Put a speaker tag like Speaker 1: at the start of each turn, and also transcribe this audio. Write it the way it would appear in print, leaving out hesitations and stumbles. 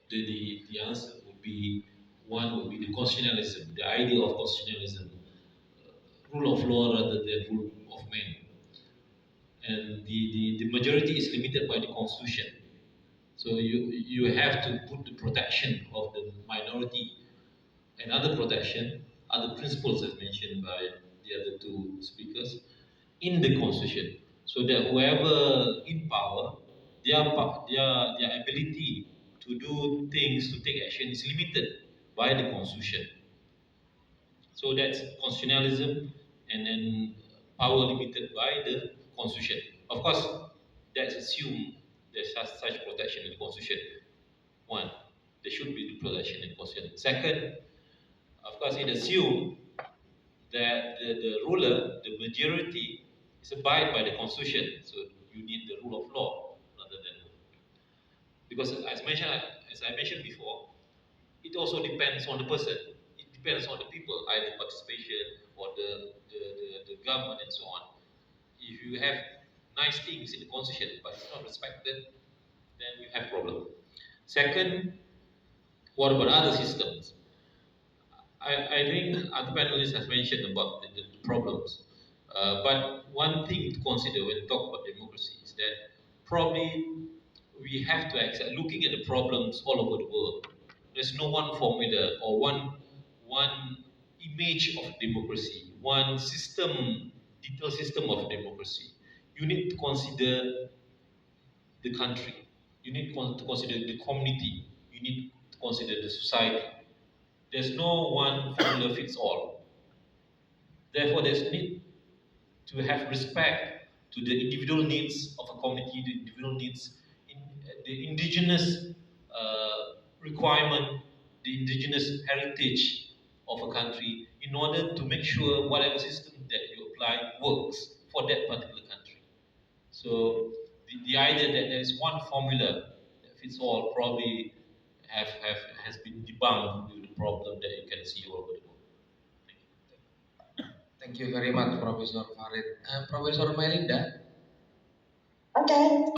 Speaker 1: the answer would be one would be the constitutionalism, the idea of constitutionalism, rule of law rather than rule of man. And the majority is limited by the constitution. So you have to put the protection of the minority and other protection, other principles as mentioned by the other two speakers, in the constitution, so that whoever in power, their ability to do things, to take action is limited by the constitution. So that's constitutionalism, and then power limited by the constitution. Of course, that's assume there's such protection in the constitution. One, there should be the protection in the constitution. Second, of course, it assumes that the ruler, the majority, is abide by the constitution. So you need the rule of law rather than, because as I mentioned before, it also depends on the person. It depends on the people, either participation or the government and so on. If you have nice things in the constitution but it's not respected, then you have problem. Second, what about other systems? I think other panelists have mentioned about the problems. But one thing to consider when we talk about democracy is that probably we have to accept, looking at the problems all over the world, there's no one formula or one image of democracy, one system, detailed system of democracy. You need to consider the country. You need to consider the community. You need to consider the society. There's no one formula fits all. Therefore, there's need to have respect to the individual needs of a community, the individual needs, the indigenous requirement, the indigenous heritage of a country, in order to make sure whatever system that you apply works for that particular country. So the idea that there is one formula that fits all probably has been debunked due to the problem that you can see all over the world. Thank you.
Speaker 2: Thank you very much, Professor Farid. Professor Melinda.
Speaker 3: Okay.